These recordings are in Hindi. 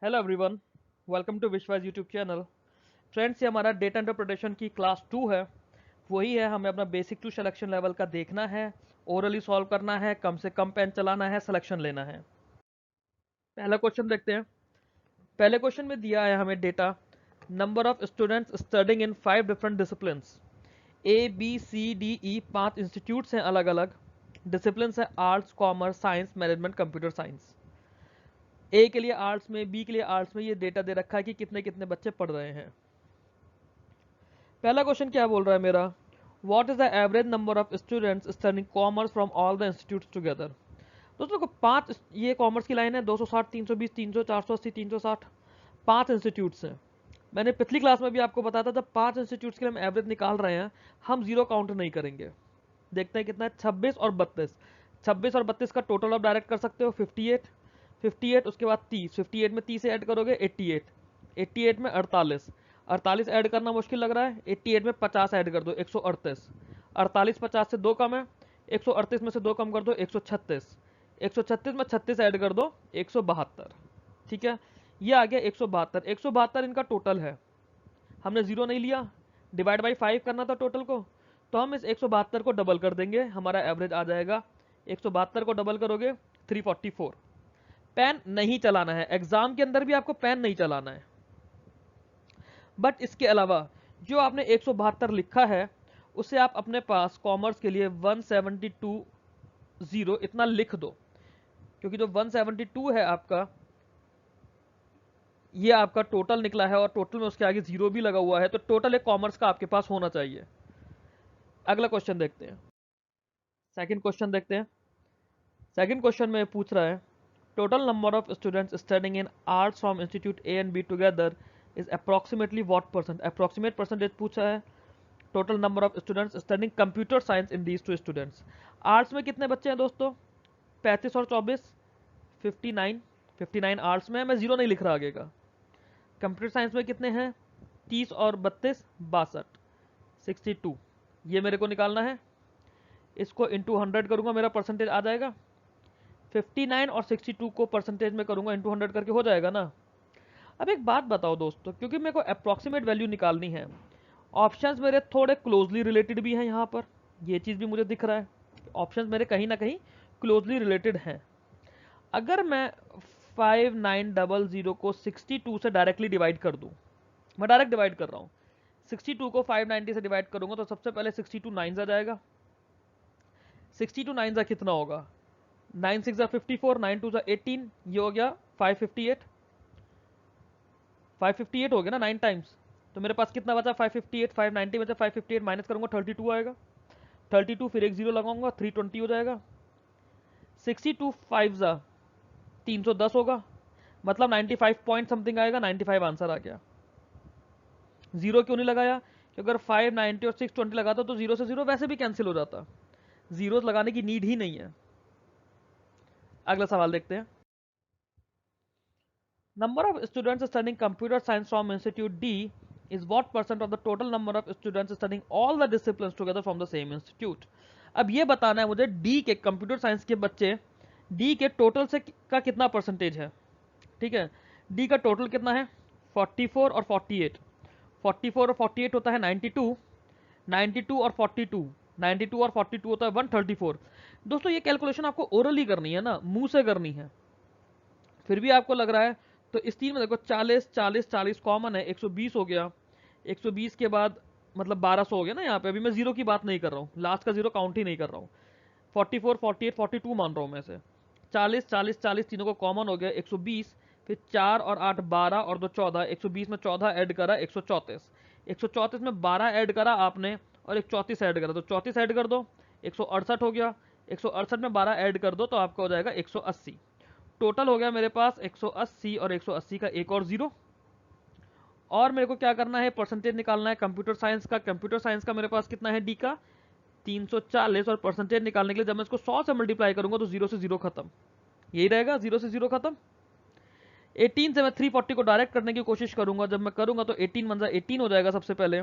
हेलो एवरीवन, वेलकम टू विश्वास यूट्यूब चैनल। फ्रेंड्स, ये हमारा डेटा इंटरप्रिटेशन की क्लास 2 है। वही है, हमें अपना बेसिक टू सिलेक्शन लेवल का देखना है, ओरली सॉल्व करना है, कम से कम पेन चलाना है, सिलेक्शन लेना है। पहला क्वेश्चन देखते हैं। पहले क्वेश्चन में दिया है हमें data, number of students studying in 5 different disciplines. A B C D E 5 institutes हैं अलग अलग। डिसिप्लिन्स है arts, commerce, science, management, computer science. A के लिए आर्ट्स में, बी के लिए आर्ट्स में ये डेटा दे रखा है कि कितने कितने बच्चे पढ़ रहे हैं। पहला क्वेश्चन क्या बोल रहा है मेरा, what is the average number of students studying commerce from all the institutes together. दोस्तों को पांच, ये कॉमर्स की लाइन है, 260, 320, 300, 480, 360, 5 इंस्टीट्यूट्स हैं। मैंने पिछली क्लास में भी आपको बताया था, जब 5 इंस्टीट्यूट्स के लिए हम एवरेज निकाल रहे हैं, हम जीरो काउंट नहीं करेंगे। देखते हैं कितना है, 26 और 32। 26 और 32 का टोटल आप डायरेक्ट कर सकते हो 58। 58 उसके बाद 30, 58 में 30 ऐड करोगे 88। 88 में 48। 48 ऐड करना मुश्किल लग रहा है, 88 में 50 ऐड कर दो 138। 48 50 से 2 कम है, 138 में से 2 कम कर दो 136। 136 में 36 ऐड कर दो 172। ठीक है, ये आ गया 172। 172 इनका टोटल है, हमने जीरो नहीं लिया, डिवाइड बाई 5 करना था टोटल को, तो हम इस 172 को डबल कर देंगे, हमारा एवरेज आ जाएगा। 172 को डबल करोगे 344। पेन नहीं चलाना है, एग्जाम के अंदर भी आपको पेन नहीं चलाना है। बट इसके अलावा जो आपने 172 लिखा है, उसे आप अपने पास कॉमर्स के लिए 172 इतना लिख दो, क्योंकि जो 172 है आपका, ये आपका टोटल निकला है और टोटल में उसके आगे जीरो भी लगा हुआ है, तो टोटल एक कॉमर्स का आपके पास होना चाहिए। अगला क्वेश्चन देखते हैं। सेकंड क्वेश्चन देखते हैं। सेकंड क्वेश्चन में पूछ रहा है, total number of students studying in arts from institute A and be together is approximately what percent. Approximate percentage पूछा है। Total number of students studying computer science in these two students. Arts में कितने बच्चे हैं दोस्तों, 35 और 24, 59। 59 आर्ट्स में है, मैं जीरो नहीं लिख रहा आगे का। कंप्यूटर साइंस में कितने हैं, 30 और 32, 62, 62। ये मेरे को निकालना है, इसको इंटू 100 करूंगा, मेरा परसेंटेज आ जाएगा। 59 और 62 को परसेंटेज में करूंगा, इंटू 100 करके हो जाएगा ना। अब एक बात बताओ दोस्तों, क्योंकि मेरे को अप्रॉक्सीमेट वैल्यू निकालनी है, ऑप्शंस मेरे थोड़े क्लोजली रिलेटेड भी हैं यहाँ पर, ये चीज़ भी मुझे दिख रहा है, ऑप्शंस मेरे कहीं ना कहीं क्लोजली रिलेटेड हैं। अगर मैं 5900 को 62 से डायरेक्टली डिवाइड कर दूं, मैं डायरेक्ट डिवाइड कर रहा हूँ, 62 को 590 से डिवाइड करूंगा तो सबसे पहले 62 9 आ जाएगा। 62 9 कितना होगा, 9 6 54, 9 2 18, ये हो गया 558। 558 हो गया ना 9 टाइम्स, तो मेरे पास कितना बचा 558। 590 में से 558 माइनस करूंगा 32 आएगा। 32 फिर एक जीरो लगाऊंगा 320 हो जाएगा। 62 5 310 होगा, मतलब 95 पॉइंट समथिंग आएगा। 95 आंसर आ गया। जीरो क्यों नहीं लगाया, क्योंकि अगर 590 और 620 लगाता तो जीरो से जीरो वैसे भी कैंसिल हो जाता, जीरो लगाने की नीड ही नहीं है। अगला सवाल देखते हैं। Number of students studying computer science from institute D is what percent of the total number of students studying all the disciplines together from the same institute। अब ये बताना है मुझे, डी के कंप्यूटर साइंस के बच्चे डी के टोटल से का कितना परसेंटेज है। ठीक है, डी का टोटल कितना है, 44 और 48। 44 और 48 होता है 92। 92 और 42, 92 और 42 होता है 134। दोस्तों ये कैलकुलेशन आपको ओरली करनी है ना, मुंह से करनी है, फिर भी आपको लग रहा है तो इस तीन में देखो 40 40 40 कॉमन है, 120 हो गया। 120 के बाद मतलब 1200 हो गया ना यहाँ पे। अभी मैं जीरो की बात नहीं कर रहा हूँ, लास्ट का जीरो काउंट ही नहीं कर रहा हूँ। 44 48 42 मान रहा हूँ मैं से। 40 40 40 तीनों को कॉमन हो गया 120, फिर 4 और 8 12 और 2 14, 120 में 14 ऐड करा 134। 134 में 12 ऐड करा आपने और एक 34 ऐड करा, तो 34 ऐड कर दो 168 हो गया। 168 में 12 ऐड कर दो तो आपका हो जाएगा 180। टोटल हो गया मेरे पास 180 और 180 का एक और जीरो। और मेरे को क्या करना है, परसेंटेज निकालना है कंप्यूटर साइंस का। कंप्यूटर साइंस का मेरे पास कितना है, डी का 340, और परसेंटेज निकालने के लिए जब मैं इसको 100 से मल्टीप्लाई करूंगा तो जीरो से जीरो खत्म, यही रहेगा, जीरो से जीरो खत्म। 18 से मैं 340 को डायरेक्ट करने की कोशिश करूंगा, जब मैं करूंगा तो 18 बन 18 हो जाएगा सबसे पहले।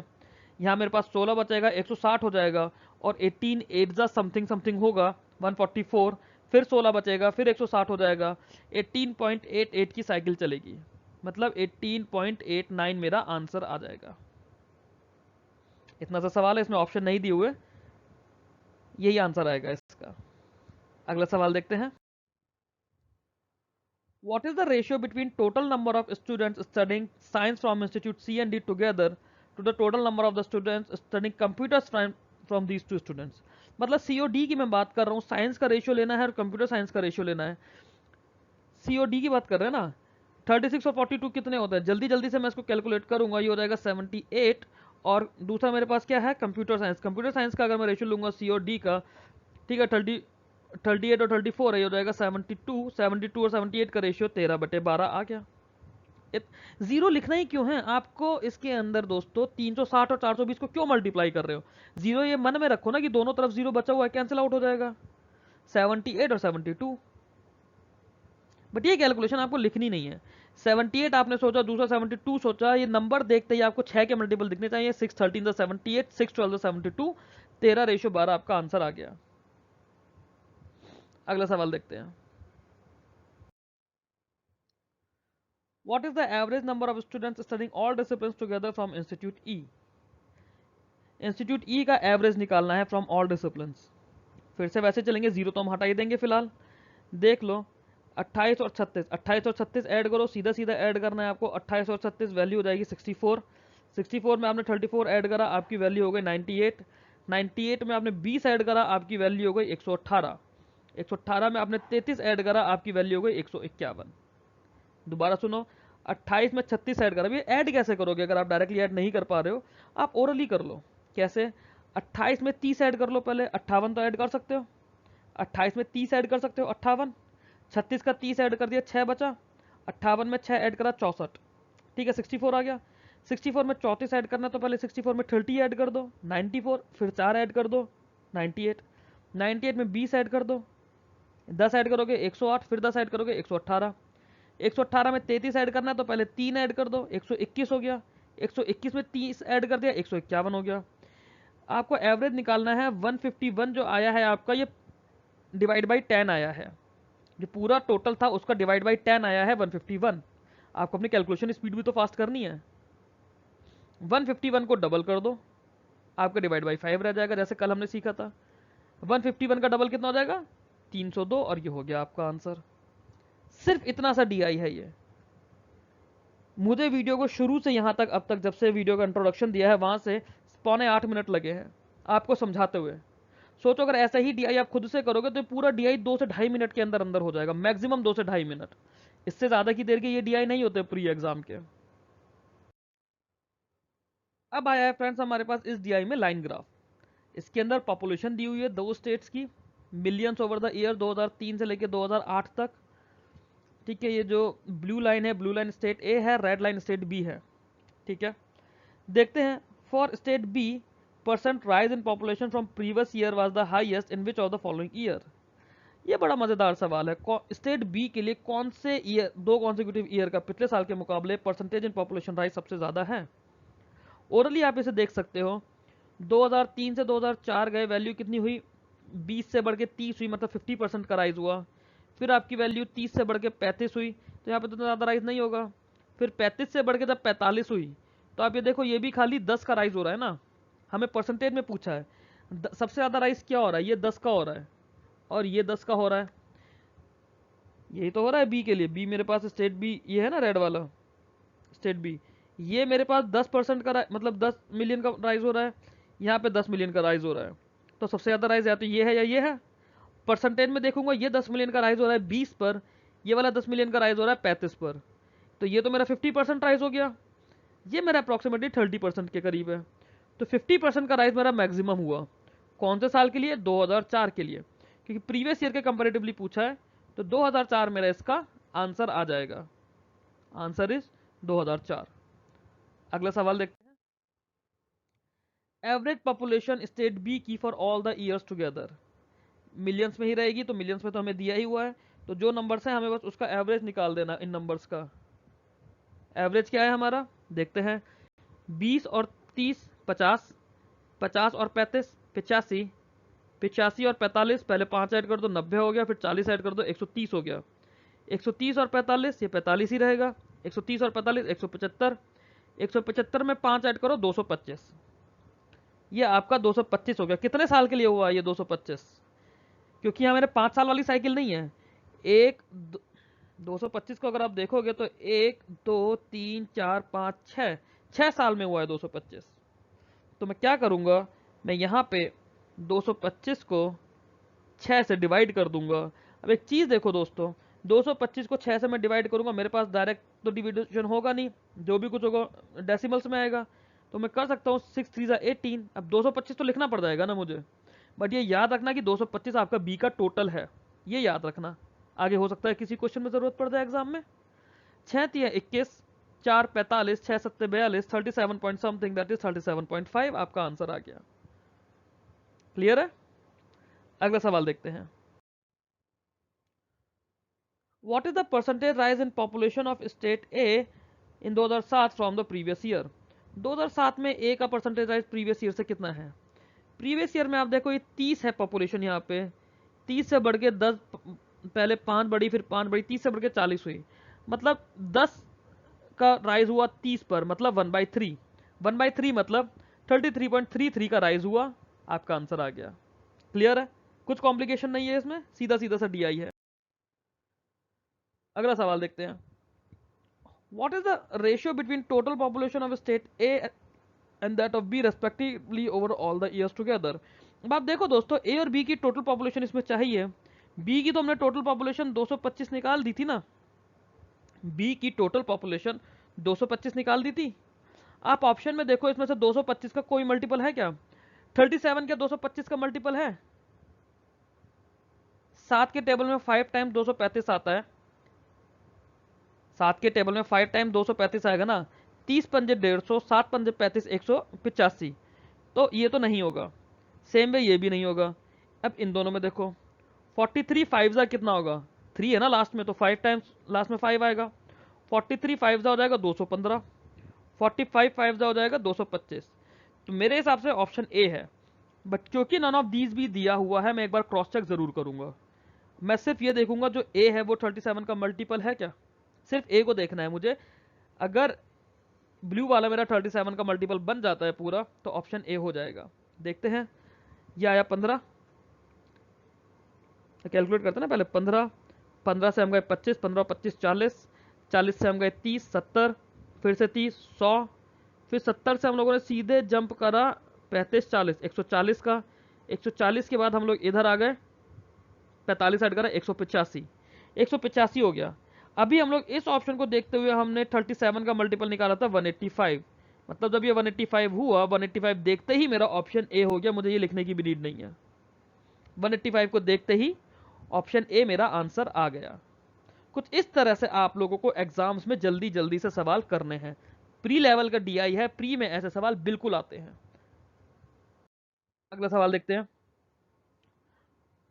यहाँ मेरे पास 16 बचेगा, 160 हो जाएगा, और 18 8 समथिंग समथिंग होगा 144, फिर 16 बचेगा, फिर 160 हो जाएगा, 18.88 की साइकिल चलेगी। मतलब 18.89 मेरा आंसर आ जाएगा। इतना सा सवाल है, इसमें ऑप्शन नहीं दिए हुए, यही आंसर आएगा इसका। अगला सवाल देखते हैं। What is the ratio between total number of students studying science from Institute C and D together to the total number of the students studying computers from these two students? मतलब सी और डी की मैं बात कर रहा हूँ, साइंस का रेशियो लेना है और कंप्यूटर साइंस का रेशियो लेना है। सी और डी की बात कर रहे हैं ना। 36 और 42 कितने होते हैं? जल्दी जल्दी से मैं इसको कैलकुलेट करूंगा, ये हो जाएगा 78। और दूसरा मेरे पास क्या है? Computer science. कंप्यूटर साइंस का अगर मैं रेशियो लूंगा सी और डी का, ठीक है, 38 और 34 है, ये हो जाएगा 72। 72 और 78 का रेशियो 13/12 आ गया। जीरो लिखना ही क्यों है आपको इसके अंदर दोस्तों? 360 और 420 को क्यों मल्टीप्लाई कर रहे हो? जीरो ये मन में रखो ना कि दोनों तरफ जीरो बचा हुआ है, कैंसिल आउट हो जाएगा। 78 और 72। बट ये कैलकुलेशन आपको लिखनी नहीं है। 78 आपने सोचा, दूसरा 72 सोचा, ये नंबर देखते ही आपको 6 के मल्टीपल दिखने चाहिए। 6 13 78, 6 12 72, 13/12 आपका आंसर आ गया। अगला सवाल देखते हैं। What is the average number of students studying all disciplines together from Institute E? Institute E का एवरेज निकालना है फ्रॉम ऑल डिसिप्लिन्स। फिर से वैसे चलेंगे, जीरो तो हम हटा ही देंगे फिलहाल। देख लो 28 और 36, 28 और 36 ऐड करो, सीधा सीधा ऐड करना है आपको। 28 और 36 वैल्यू हो जाएगी 64। 64 में आपने 34 ऐड करा, आपकी वैल्यू हो गई 98। 98 में आपने 20 ऐड करा, आपकी वैल्यू हो गई 118। 118 में आपने 33 ऐड करा, आपकी वैल्यू हो गई 151। दोबारा सुनो, 28 में 36 ऐड करा। ये ऐड कैसे करोगे? अगर आप डायरेक्टली ऐड नहीं कर पा रहे हो, आप ओरली कर लो। कैसे? 28 में 30 ऐड कर लो पहले, 58 तो ऐड कर सकते हो। 28 में 30 ऐड कर सकते हो, 58। 36 का 30 ऐड कर दिया, 6 बचा। 58 में 6 ऐड करा, 64। ठीक है, 64 आ गया। 64 में 34 ऐड करना, तो पहले 64 में 30 ऐड कर दो, 94। फिर 4 ऐड कर दो, 98। 98 में 20 ऐड कर दो, 10 ऐड करोगे 108। फिर 10 ऐड करोगे 118। 118 में 33 ऐड करना है, तो पहले 3 ऐड कर दो, 121 हो गया। 121 में 30 ऐड कर दिया, 151 हो गया। आपको एवरेज निकालना है। 151 जो आया है आपका, ये डिवाइड बाई 10 आया है। जो पूरा टोटल था उसका डिवाइड बाई 10 आया है 151। आपको अपनी कैलकुलेशन स्पीड भी तो फास्ट करनी है। 151 को डबल कर दो, आपका डिवाइड बाई 5 रह जाएगा, जैसे कल हमने सीखा था। 151 का डबल कितना हो जाएगा? 302, और ये हो गया आपका आंसर। सिर्फ इतना सा डीआई है ये। मुझे वीडियो को शुरू से यहां तक, अब तक जब से वीडियो का इंट्रोडक्शन दिया है, वहां से 7.25 मिनट लगे हैं आपको समझाते हुए। सोचो अगर ऐसा ही डीआई आप खुद से करोगे तो पूरा डीआई 2 से 2.5 मिनट के अंदर अंदर हो जाएगा, मैक्सिमम 2 से 2.5 मिनट। इससे ज्यादा की देर के ये डीआई नहीं होते प्री एग्जाम के। अब आया है फ्रेंड्स हमारे पास इस डीआई में लाइन ग्राफ। इसके अंदर पॉपुलेशन दी हुई है 2 स्टेट्स की, मिलियंस ओवर द ईयर 2003 से लेकर 2008 तक। ठीक है, ये जो ब्लू लाइन है, ब्लू लाइन स्टेट ए है, रेड लाइन स्टेट बी है। ठीक है, देखते हैं। For state B, percent rise in population from previous year was the highest in which of the following year? ये बड़ा मजेदार सवाल है। स्टेट बी के लिए कौन से ईयर, 2 कॉन्सिक्यूटिव ईयर का पिछले साल के मुकाबले परसेंटेज इन पॉपुलेशन राइज सबसे ज्यादा है? ओरली आप इसे देख सकते हो। 2003 से 2004 गए, वैल्यू कितनी हुई? 20 से बढ़ के 30 हुई, मतलब 50% का राइज हुआ। फिर आपकी वैल्यू 30 से बढ़ के 35 हुई, तो यहाँ पे तो ज़्यादा राइज नहीं होगा। फिर 35 से बढ़ के जब 45 हुई, तो आप ये देखो, ये भी खाली 10 का राइज हो रहा है ना। हमें परसेंटेज में पूछा है, सबसे ज़्यादा राइज क्या हो रहा है? ये 10 का हो रहा है, और ये 10 का हो रहा है। यही तो हो रहा है बी के लिए। बी मेरे पास स्टेट बी ये है ना, रेड वाला स्टेट बी, ये मेरे पास 10% का मतलब 10 मिलियन का राइज हो रहा है। यहाँ पे 10 मिलियन का राइज हो रहा है, तो सबसे ज़्यादा राइज या तो ये है या ये है। परसेंटेज में देखूंगा, ये 10 मिलियन का राइज हो रहा है 20 पर, ये वाला 10 मिलियन का राइज हो रहा है 35 पर, तो ये तो मेरा 50% राइज हो गया। ये मेरा अप्रॉक्सीमेटली 30% के करीब है। तो 50% का राइज मेरा मैक्सिमम हुआ। कौन से साल के लिए? 2004 के लिए, क्योंकि प्रीवियस ईयर के कंपेरेटिवली पूछा है, तो 2004 मेरा इसका आंसर आ जाएगा। Answer is 2004। अगला सवाल देखते हैं। एवरेज पॉपुलेशन स्टेट बी की for all the years together, millions में ही रहेगी, तो मिलियंस में तो हमें दिया ही हुआ है, तो जो नंबर्स हैं हमें बस उसका एवरेज निकाल देना। इन नंबर्स का एवरेज क्या है हमारा, देखते हैं। 20 और 30 50, 50 और 35 85, 85 और 45, पहले 5 ऐड कर दो 90 हो गया, फिर 40 ऐड कर दो 130 हो गया। 130 और 45, ये 45 ही रहेगा। 130 और 45 175, 175 में 5 ऐड करो 225, ये आपका 225 हो गया। कितने साल के लिए हुआ ये 225? क्योंकि यहाँ मेरे 5 साल वाली साइकिल नहीं है। एक 225 को अगर आप देखोगे तो 1 2 3 4 5 6, 6 साल में हुआ है 225। तो मैं क्या करूंगा, मैं यहाँ पे 225 को 6 से डिवाइड कर दूंगा। अब एक चीज देखो दोस्तों, 225 को 6 से मैं डिवाइड करूंगा, मेरे पास डायरेक्ट तो डिविजन होगा नहीं, जो भी कुछ होगा डेसिमल्स में आएगा। तो मैं कर सकता हूँ 6 3 18। अब 225 तो लिखना पड़ जाएगा ना मुझे, बट ये याद रखना कि 225 आपका बी का टोटल है, ये याद रखना। आगे हो सकता है किसी क्वेश्चन में जरूरत पड़ जाए एग्जाम में। 6 3 21, 4 45, 6 7 42, 37 पॉइंट समथिंग, दैट इज 37.5 आपका आंसर आ गया। क्लियर है? अगला सवाल देखते हैं। What is the percentage rise in population of state A in 2007 from the previous year? 2007 में A का परसेंटेज राइज प्रीवियस ईयर से कितना है? प्रीवियस ईयर में आप देखो ये 30 है पॉपुलेशन, यहाँ पे 30 से बढ़ के 10, पहले 5 बढ़ी फिर 5 बढ़ी, 30 से बढ़ के 40 हुई, मतलब 10 का राइज हुआ 30 पर, मतलब 1/3, 1/3 मतलब 33.33 का राइज हुआ, आपका आंसर आ गया। क्लियर है? कुछ कॉम्प्लिकेशन नहीं है इसमें, सीधा सीधा सा DI है। अगला सवाल देखते हैं। What is the ratio between total population of state A and that of B respectively over all the years together? अब आप देखो दोस्तों, A और B की टोटल पॉपुलेशन इसमें चाहिए। B की तो हमने टोटल पॉपुलेशन 225 निकाल दी थी ना, B की टोटल पॉपुलेशन 225 निकाल दी थी। आप ऑप्शन में देखो, इसमें से 225 का कोई मल्टीपल है क्या? 37 क्या 225 का मल्टीपल है? 7 के टेबल में 5 टाइम 235 आता है, 7 के टेबल में 5 टाइम 235 आएगा ना, 30 पंजे 150, 7 पंजे 35, 185, तो ये तो नहीं होगा। सेम वे ये भी नहीं होगा। अब इन दोनों में देखो, 43 5 जा कितना होगा, 3 है ना लास्ट में, तो 5 टाइम्स लास्ट में 5 आएगा, 43 5 जा हो जाएगा 215, 45 5 जा हो जाएगा 225। तो मेरे हिसाब से ऑप्शन ए है, बट क्योंकि नन ऑफ दीज भी दिया हुआ है, मैं एक बार क्रॉस चेक जरूर करूंगा। मैं सिर्फ ये देखूंगा जो ए है वो 37 का मल्टीपल है क्या, सिर्फ ए को देखना है मुझे। अगर ब्लू वाला मेरा 37 का मल्टीपल बन जाता है पूरा, तो ऑप्शन ए हो जाएगा। देखते हैं, ये आया 15, कैलकुलेट करते हैं ना पहले, 15, 15 से हम गए 25, 15 25 40, 40 से हम गए 30 70, फिर से 30 100, फिर 70 से हम लोगों ने सीधे जंप करा 35 40, 140 का, 140 के बाद हम लोग इधर आ गए, 45 ऐड करा 185, 185 हो गया। अभी हम लोग इस ऑप्शन को देखते हुए हमने 37 का मल्टीपल निकाला था 185, मतलब जब ये 185 हुआ, 185 देखते ही मेरा ऑप्शन ए हो गया, मुझे ये लिखने की भी नीड नहीं है। 185 को देखते ही ऑप्शन ए मेरा आंसर आ गया। कुछ इस तरह से आप लोगों को एग्जाम्स में जल्दी जल्दी से सवाल करने हैं। प्री लेवल का DI है, प्री में ऐसे सवाल बिल्कुल आते हैं। अगला सवाल देखते हैं।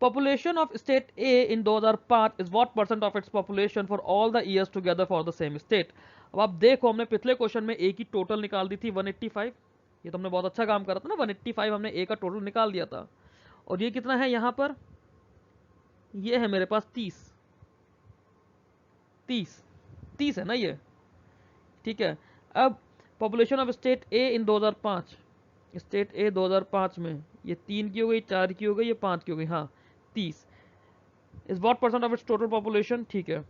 Population of state A in 2005 is what percent of its population for all the years together for the same state? अब आप देखो, हमने पिछले क्वेश्चन में A की टोटल निकाल दी थी 185, ये तो हमने बहुत अच्छा काम करा था ना, 185 हमने A का टोटल निकाल दिया था। और ये कितना है यहाँ पर, ये है मेरे पास 30, 30 30 है ना ये, ठीक है। अब population of state A in 2005, state A 2005 में ये 3 की हो गई, 4 की हो गई, ये 5 की हो गई, हाँ 30 is what percent of its total population, ठीक है।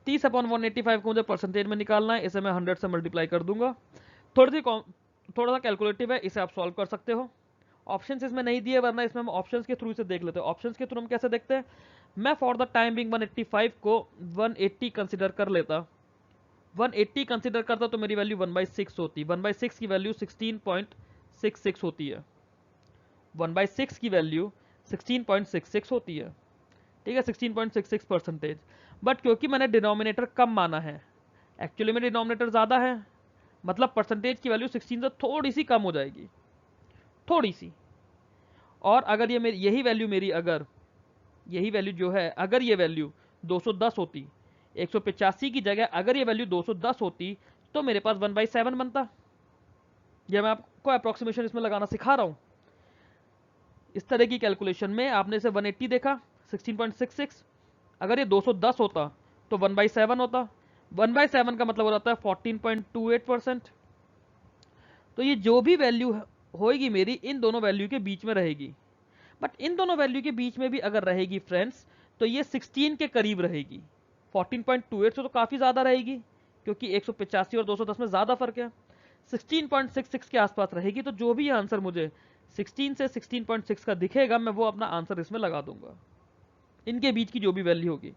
30 अपॉन 185 को मुझे परसेंटेज में निकालना है, इसे मैं 100 से मल्टीप्लाई कर दूंगा। थोड़ा सा कैलकुलेटिव है, इसे आप सॉल्व कर सकते हो। ऑप्शंस इसमें नहीं दिए, वरना इसमें हम ऑप्शंस के थ्रू इसे देख लेते हैं। ऑप्शंस के थ्रू हम कैसे देखते हैं, मैं फॉर द टाइम बिंग 185 को 180 कंसिडर कर लेता, 180 कंसिडर करता तो मेरी वैल्यू 1/6 होती, 1/6 की वैल्यू 16.66 होती है, 1/6 की वैल्यू 16.66 होती है, ठीक है, 16.66 परसेंटेज। बट क्योंकि मैंने डिनोमिनेटर कम माना है, एक्चुअली में डिनोमिनेटर ज़्यादा है, मतलब परसेंटेज की वैल्यू 16 से थोड़ी सी कम हो जाएगी, थोड़ी सी। और अगर ये मेरी यही वैल्यू मेरी, अगर यही वैल्यू जो है, अगर ये वैल्यू 210 होती, 185 की जगह अगर ये वैल्यू 210 होती, तो मेरे पास 1/7 बनता। यह मैं आपको अप्रोक्सीमेशन इसमें लगाना सिखा रहा हूं। इस तरह की कैलकुलेशन में आपने इसे 180 देखा 16.66, अगर ये 210 होता तो 1/7 होता, 1/7 का मतलब हो जाता है 14.28%। तो ये जो भी वैल्यू होएगी मेरी इन दोनों वैल्यू के बीच में रहेगी। बट इन दोनों वैल्यू के बीच में भी अगर रहेगी फ्रेंड्स, तो ये 16 के करीब रहेगी। 14.28 से तो काफ़ी ज़्यादा रहेगी, क्योंकि 185 और 210 में ज़्यादा फर्क है। 16.66 के आसपास रहेगी, तो जो भी आंसर मुझे 16 से 16.6 का दिखेगा, मैं वो अपना आंसर इसमें लगा दूंगा, इनके बीच की जो भी वैल्यू होगी।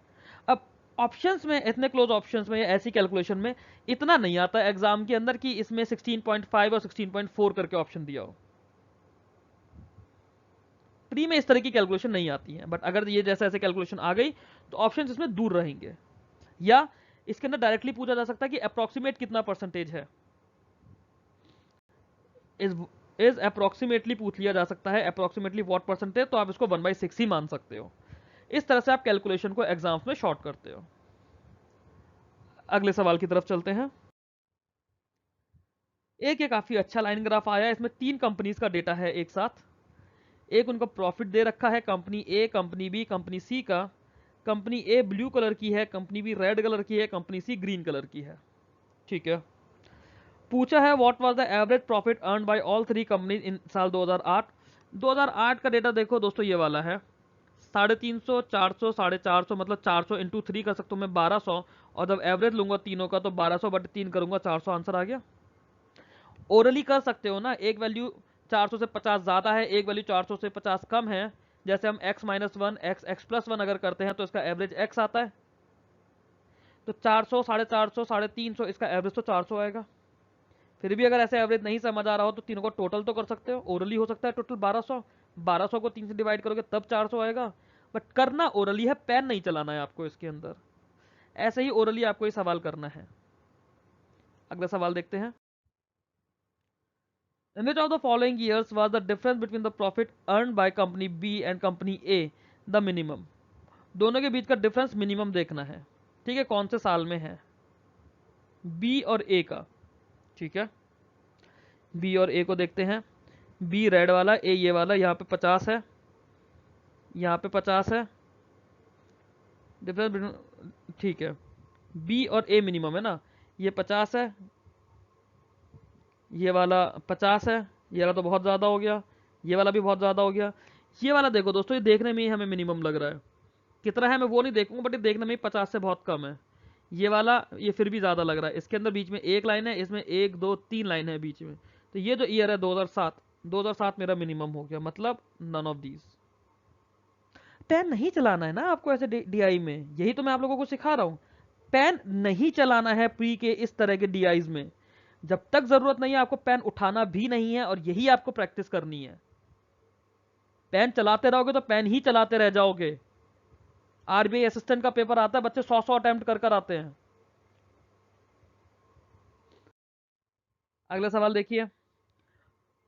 अब ऑप्शंस में, इतने क्लोज ऑप्शंस में या ऐसी कैलकुलेशन में इतना नहीं आता एग्जाम के अंदर कि इसमें 16.5 और 16.4 करके ऑप्शन दिया हो। प्री में इस तरह की कैलकुलेशन नहीं आती है, बट अगर ये जैसे ऐसे कैलकुलेशन आ गई तो ऑप्शंस इसमें दूर रहेंगे। या इसके अंदर डायरेक्टली पूछा जा सकता है कि अप्रोक्सीमेट कितना परसेंटेज है, इज अप्रोक्सीमेटली पूछ लिया जा सकता है, अप्रोक्सीमेटली व्हाट परसेंटेज, तो आप इसको 1/6 ही मान सकते हो। इस तरह से आप कैलकुलेशन को एग्जाम्स में शॉर्ट करते हो। अगले सवाल की तरफ चलते हैं। एक ये काफी अच्छा लाइन ग्राफ आया है, इसमें 3 कंपनीज का डेटा है एक साथ। एक उनका प्रॉफिट दे रखा है, कंपनी ए, कंपनी बी, कंपनी सी का। कंपनी ए ब्लू कलर की है, कंपनी बी रेड कलर की है, कंपनी सी ग्रीन कलर की है। ठीक है। पूछा है what was the average profit earn by all 3 companies in साल 2008। 2008 का डेटा देखो दोस्तों, ये वाला है 350, 400, 450, मतलब 400 इंटू 3 कर सकता हूँ मैं 1200, और जब एवरेज लूंगा तीनों का तो 1200/3 करूंगा, 400 आंसर आ गया। ओरली कर सकते हो ना, एक वैल्यू 400 से 50 ज्यादा है, एक वैल्यू 400 से 50 कम है। जैसे हम x-1 x+1 अगर करते हैं तो इसका एवरेज x आता है, तो 400, 450, 350, इसका एवरेज तो 400 आएगा। फिर भी अगर ऐसे एवरेज नहीं समझ आ रहा हो तो तीनों को टोटल तो कर सकते हो, ओरली हो सकता है टोटल 1200, 1200 को 3 से डिवाइड करोगे तब 400 आएगा। बट करना ओरली है, पेन नहीं चलाना है आपको इसके अंदर। ऐसे ही ओरली आपको ये सवाल करना है। अगला सवाल देखते हैं। In which of the following years was the difference between the profit earned by company B and company A the minimum? दोनों के बीच का डिफरेंस मिनिमम देखना है। ठीक है, कौन से साल में है, बी और ए का। ठीक है, बी और ए को देखते हैं। बी रेड वाला, ए ये वाला, यहाँ पे 50 है, यहाँ पे 50 है डिफरेंस। ठीक है, बी और ए मिनिमम है ना, ये 50 है, ये वाला 50 है, ये वाला तो बहुत ज़्यादा हो गया, ये वाला भी बहुत ज़्यादा हो गया। ये वाला देखो दोस्तों, ये देखने में ही हमें मिनिमम लग रहा है, कितना है मैं वो नहीं देखूंगा, बट ये देखने में ही 50 से बहुत कम है। ये वाला ये फिर भी ज़्यादा लग रहा है, इसके अंदर बीच में एक लाइन है, इसमें 1 2 3 लाइन है बीच में। तो ये जो ईयर है 2007, 2007 मेरा मिनिमम हो गया, मतलब नन ऑफ दीज। पेन नहीं चलाना है ना आपको ऐसे डीआई में, यही तो मैं आप लोगों को सिखा रहा हूँ। पेन नहीं चलाना है प्री के इस तरह के डीआईज में, जब तक जरूरत नहीं है आपको पेन उठाना भी नहीं है, और यही आपको प्रैक्टिस करनी है। पेन चलाते रहोगे तो पेन ही चलाते रह जाओगे। आरबीआई असिस्टेंट का पेपर आता है, बच्चे 100 अटेम्प्ट कर आते हैं। अगला सवाल देखिए।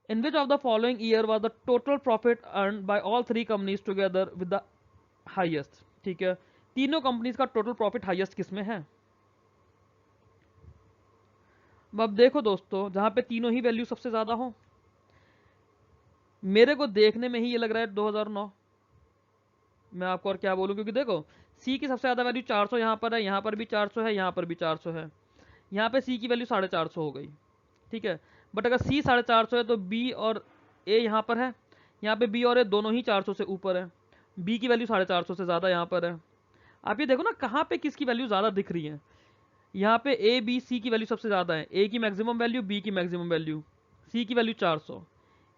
In which of the following year was the total profit earn by all 3 companies together with the highest. ठीक है, तीनों कंपनीज का टोटल प्रॉफिट हाईएस्ट किसमें है। अब देखो दोस्तों, जहां पे तीनों ही वैल्यू सबसे ज्यादा हो, मेरे को देखने में ही ये लग रहा है 2009। मैं आपको और क्या बोलूं, क्योंकि देखो सी की सबसे ज्यादा वैल्यू 400 यहाँ पर है, यहाँ पर भी 400 है, यहाँ पर भी 400 है। यहाँ पे सी की वैल्यू 450 हो गई। ठीक है, बट अगर सी 450 है तो बी और ए यहाँ पर है, यहाँ पे बी और ए दोनों ही 400 से ऊपर है। बी की वैल्यू 450 से ज़्यादा यहाँ पर है। आप ये देखो ना कहाँ पे किसकी वैल्यू ज़्यादा दिख रही है। यहाँ पे ए बी सी की वैल्यू सबसे ज़्यादा है, ए की मैक्सिमम वैल्यू, बी की मैक्सिमम वैल्यू, सी की वैल्यू 400।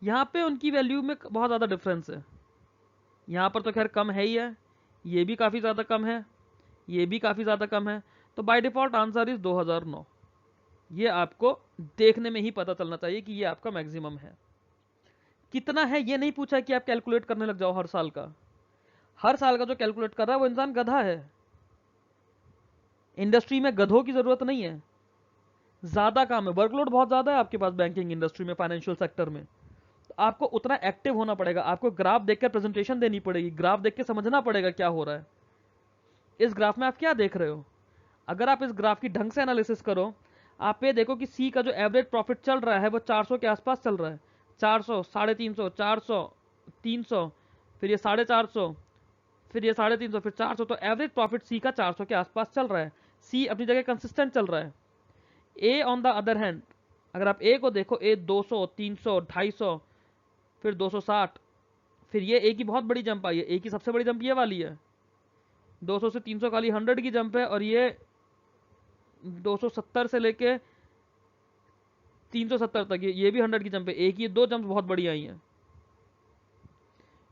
यहाँ पे उनकी वैल्यू में बहुत ज़्यादा डिफरेंस है। यहाँ पर तो खैर कम है ही है, ये भी काफ़ी ज़्यादा कम है, ये भी काफ़ी ज़्यादा कम है। तो बाय डिफ़ॉल्ट आंसर इज 2009। ये आपको देखने में ही पता चलना चाहिए कि ये आपका मैक्सिमम है। कितना है ये नहीं पूछा कि आप कैलकुलेट करने लग जाओ हर साल का। हर साल का जो कैलकुलेट कर रहा है वो इंसान गधा है। इंडस्ट्री में गधों की जरूरत नहीं है, ज्यादा काम है, वर्कलोड बहुत ज्यादा है आपके पास बैंकिंग इंडस्ट्री में, फाइनेंशियल सेक्टर में। तो आपको उतना एक्टिव होना पड़ेगा, आपको ग्राफ देखकर प्रेजेंटेशन देनी पड़ेगी, ग्राफ देख के समझना पड़ेगा क्या हो रहा है। इस ग्राफ में आप क्या देख रहे हो, अगर आप इस ग्राफ की ढंग से एनालिसिस करो, आप ये देखो कि सी का जो एवरेज प्रॉफिट चल रहा है वो 400 के आसपास चल रहा है। 400, 350, 400, 300, फिर ये 450, फिर ये 350, फिर 400, तो एवरेज प्रॉफिट सी का 400 के आसपास चल रहा है। सी अपनी जगह कंसिस्टेंट चल रहा है। ए ऑन द अदर हैंड, अगर आप ए को देखो, ए 200, 300, 250, फिर 260, फिर ये ए की बहुत बड़ी जंप आई है। ए की सबसे बड़ी जंप ये वाली है, 200 से 300 खाली 100 की जंप है, और ये 270 से लेके 370 तक ये भी 100 की जंप है। ए की दो जंप बहुत बड़ी आई हैं।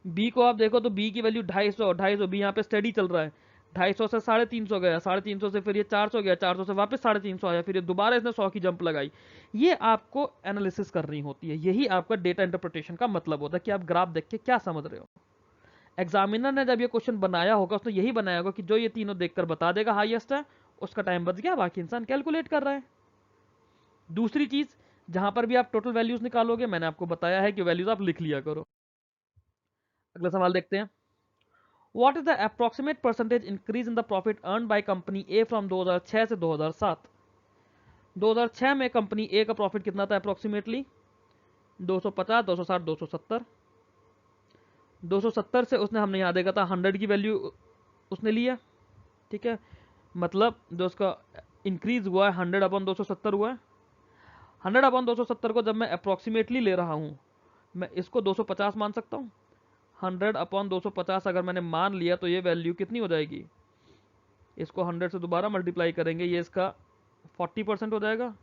बी को आप देखो तो बी की वैल्यू 250, 250 बी यहाँ पे स्टडी चल रहा है। 250 से 350 गया, 350 से फिर ये 400 गया, 400 से वापस 350 आया, फिर ये दोबारा इसने 100 की जंप लगाई। ये आपको एनालिसिस करनी होती है, यही आपका डेटा इंटरप्रिटेशन का मतलब होता है कि आप ग्राफ देख के क्या समझ रहे हो। एग्जामिनर ने जब ये क्वेश्चन बनाया होगा उसने यही बनाया होगा कि जो ये तीनों देखकर बता देगा हाईएस्ट है, उसका टाइम बच गया, बाकी इंसान कैलकुलेट कर रहा है। दूसरी चीज, जहां पर भी आप टोटल वैल्यूज निकालोगे, मैंने आपको बताया है कि वैल्यूज आप लिख लिया करो। अगला सवाल देखते हैं। What is the approximate percentage increase in the profit earned by company A from 2006 से 2007? 2006 में कंपनी ए का प्रॉफिट कितना था अप्रोक्सीमेटली? 250, 260, 270। 270 से उसने, हमने यहाँ देखा था 100 की वैल्यू उसने लिया, ठीक है। मतलब जो उसका इंक्रीज हुआ है 100 अपॉन 270 हुआ है। 100 अपॉन 270 को जब मैं अप्रोक्सीमेटली ले रहा हूँ, मैं इसको 250 मान सकता हूँ। 100 अपॉन 250 अगर मैंने मान लिया तो ये वैल्यू कितनी हो जाएगी? इसको 100 से दोबारा मल्टीप्लाई करेंगे, ये इसका 40% हो जाएगा।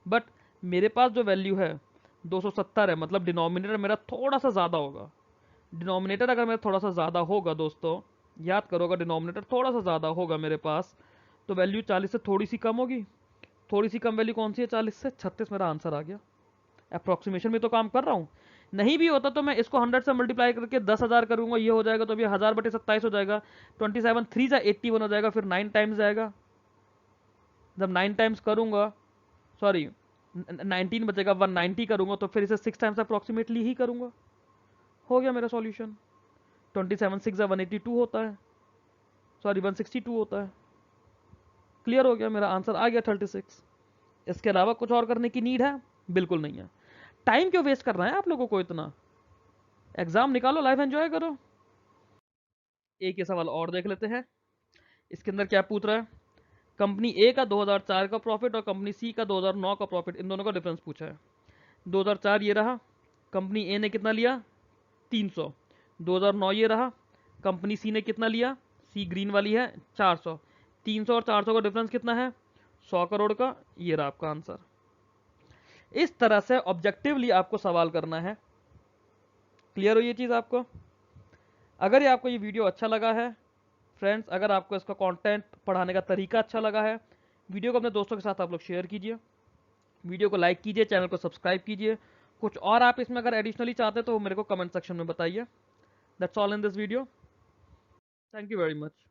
बट मेरे पास जो वैल्यू है 270 है, मतलब डिनोमिनेटर मेरा थोड़ा सा ज़्यादा होगा। डिनोमिनेटर अगर मेरा थोड़ा सा ज़्यादा होगा दोस्तों, याद करो, अगर डिनोमिनेटर थोड़ा सा ज़्यादा होगा मेरे पास, तो वैल्यू 40 से थोड़ी सी कम होगी। थोड़ी सी कम वैल्यू कौन सी है? 40 से 36 मेरा आंसर आ गया। अप्रोक्सीमेशन में तो काम कर रहा हूँ। नहीं भी होता तो मैं इसको 100 से मल्टीप्लाई करके 10,000 करूंगा, ये हो जाएगा, तो अभी 1000/27 हो जाएगा। 27 3 जा 81 हो जाएगा, फिर 9 टाइम्स जाएगा। जब 9 टाइम्स करूंगा, सॉरी 19 बचेगा, 190 करूंगा, तो फिर इसे 6 टाइम्स अप्रोक्सीमेटली ही करूंगा। हो गया मेरा सॉल्यूशन। 27 6 जा 182 होता है, सॉरी 162 होता है। क्लियर हो गया, मेरा आंसर आ गया 36। इसके अलावा कुछ और करने की नीड है? बिल्कुल नहीं है। टाइम क्यों वेस्ट करना है आप लोगों को इतना? एग्जाम निकालो, लाइफ एंजॉय करो। एक ये सवाल और देख लेते हैं। इसके अंदर क्या पूछ रहा है? कंपनी ए का 2004 का प्रॉफिट और कंपनी सी का 2009 का प्रॉफिट, इन दोनों का डिफरेंस पूछा है। 2004 ये रहा, कंपनी ए ने कितना लिया? 300। 2009 ये रहा, कंपनी सी ने कितना लिया? सी ग्रीन वाली है, 400। 300 और 400 का डिफरेंस कितना है? 100 करोड़ का। ये रहा आपका आंसर। इस तरह से ऑब्जेक्टिवली आपको सवाल करना है। क्लियर हो ये चीज़ आपको? अगर ये आपको ये वीडियो अच्छा लगा है फ्रेंड्स, अगर आपको इसका कंटेंट पढ़ाने का तरीका अच्छा लगा है, वीडियो को अपने दोस्तों के साथ आप लोग शेयर कीजिए, वीडियो को लाइक कीजिए, चैनल को सब्सक्राइब कीजिए। कुछ और आप इसमें अगर एडिशनली चाहते हैं तो वो मेरे को कमेंट सेक्शन में बताइए। That's all in this video. Thank you very much.